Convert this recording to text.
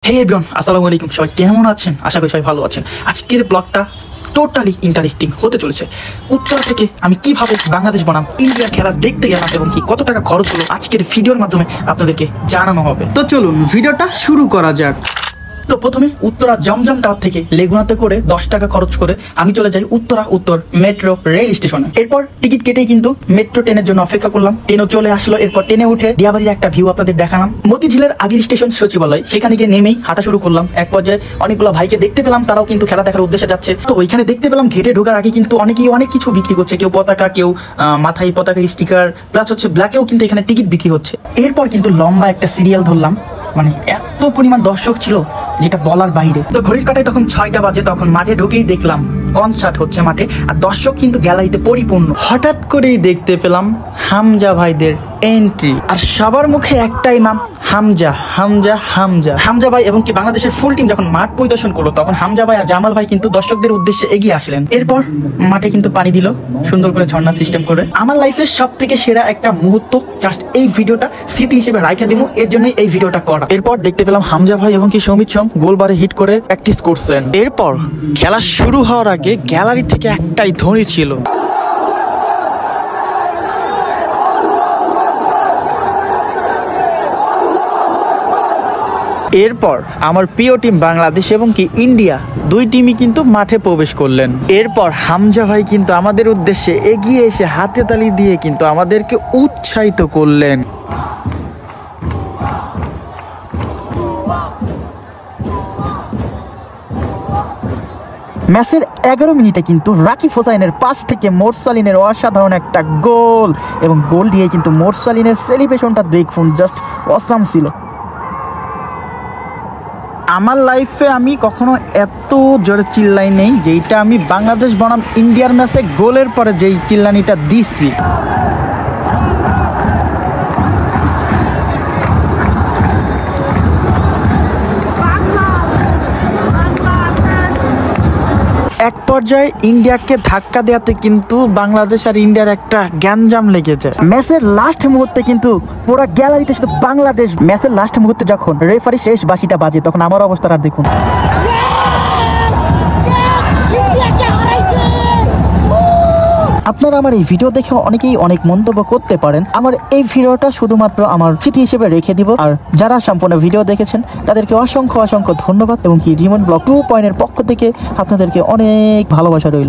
হে everyone, আসসালামু আলাইকুম। সবাই কেমন আছেন? আশা করি সবাই ভালো আছেন। আজকের ব্লগটা টোটালি ইন্টারেস্টিং হতে চলেছে। উত্তরা থেকে আমি কিভাবে বাংলাদেশ বনাম ইন্ডিয়ার খেলা দেখতে গেলাম এবং কি কত টাকা খরচ হলো আজকের ভিডিওর মাধ্যমে আপনাদেরকে জানানো হবে। তো চলুন ভিডিওটা শুরু করা যাক। তো প্রথমে উত্তরা জমজম টাওয়ার থেকে লেগুনাতে করে 10 টাকা খরচ করে আমি চলে যাই উত্তরা উত্তর মেট্রো রেল স্টেশনে। এরপর টিকিট কেটেই কিন্তু মেট্রো ট্রেনের জন্য অপেক্ষা করলাম। ট্রেনও চলে আসলো। এরপর ট্রেনে উঠে দিয়াবাড়ির একটা ভিউ আপনাদের দেখালাম। মতিঝিলের আগের স্টেশন সচিবালয়, সেখানে গিয়ে নেমেই হাঁটা শুরু করলাম। এক পর্যায়ে অনেকগুলো ভাইকে দেখতে পেলাম, তারাও কিন্তু খেলা দেখার উদ্দেশ্যে যাচ্ছে। তো ওইখানে দেখতে পেলাম গেটে ঢোকার আগে কিন্তু অনেকেই অনেক কিছু বিক্রি করছে। কেউ পতাকা, কেউ মাথায় পতাকার স্টিকার, প্লাস হচ্ছে ব্ল্যাকেও কিন্তু এখানে টিকিট বিক্রি হচ্ছে। এরপর কিন্তু লম্বা একটা সিরিয়াল ধরলাম, মানে এত পরিমাণ দর্শক ছিল যেটা বলার বাইরে। তো ঘড়ির কাটায় তখন 6টা বাজে। তখন মাঠে ঢুকেই দেখলাম কনসার্ট হচ্ছে মাঠে, আর দর্শক কিন্তু গ্যালারিতে পরিপূর্ণ। হঠাৎ করেই দেখতে পেলাম হামজা ভাইদের এন্ট্রি, আর সবার মুখে একটাই নাম, হামজা হামজা হামজা। হামজা ভাই এবং কি বাংলাদেশের ফুল টিম যখন মাঠ পরিদর্শন করলো, তখন হামজা ভাই আর জামাল ভাই কিন্তু দর্শকদের উদ্দেশ্যে এগিয়ে আসলেন। এরপর মাঠে কিন্তু পানি দিল সুন্দর করে ঝর্ণা সিস্টেম করে। আমার লাইফের সব থেকে সেরা একটা মুহূর্ত, জাস্ট এই ভিডিওটা স্মৃতি হিসেবে রাখা দিব, এর জন্যই এই ভিডিওটা করা। এরপর দেখতে পেলাম হামজা ভাই এবং কি সৌমিত সোম গোলবারে হিট করে প্র্যাকটিস করছেন। এরপর খেলা শুরু হওয়ার আগে গ্যালারি থেকে একটাই ধ্বনি ছিল, এরপর আমার প্রিয় টিম বাংলাদেশ এবং কি ইন্ডিয়া দুই টিমই কিন্তু মাঠে প্রবেশ করলেন। এরপর হামজা ভাই কিন্তু আমাদের উদ্দেশ্যে এগিয়ে এসে হাতে তালি দিয়ে কিন্তু আমাদেরকে উৎসাহিত করলেন। ম্যাচের 11 মিনিটে কিন্তু রাকিব হোসাইনের পাস থেকে মোরসালিনের অসাধারণ একটা গোল, এবং গোল দিয়ে কিন্তু মোরসালিনের সেলিব্রেশনটা দেখুন, জাস্ট অসাম ছিল। আমার লাইফে আমি কখনো এত জোরে চিল্লাই নেই, যেইটা আমি বাংলাদেশ বনাম ইন্ডিয়ার ম্যাচে গোলের পরে যেই চিল্লানিটা দিছি। এক পর্যায়ে ইন্ডিয়াকে ধাক্কা দেওয়াতে কিন্তু বাংলাদেশ আর ইন্ডিয়ার একটা গ্যাঞ্জাম লেগে যায়। ম্যাচের লাস্ট মুহূর্তে কিন্তু পুরো গ্যালারিতে শুধু বাংলাদেশ। ম্যাচের লাস্ট মুহূর্তে যখন রেফারি শেষ বাঁশিটা বাজে, তখন আমার অবস্থাটা দেখুন। আপনারা আমার এই ভিডিও দেখে অনেকেই অনেক মন্তব্য করতে পারেন। আমার এই ভিডিওটা শুধুমাত্র আমার স্মৃতি হিসেবে রেখে দিব। আর যারা সম্পূর্ণ ভিডিও দেখেছেন তাদেরকে অসংখ্য অসংখ্য ধন্যবাদ, এবং কি রিমন ব্লগ 2.0 পক্ষ থেকে আপনাদেরকে অনেক ভালোবাসা রইল।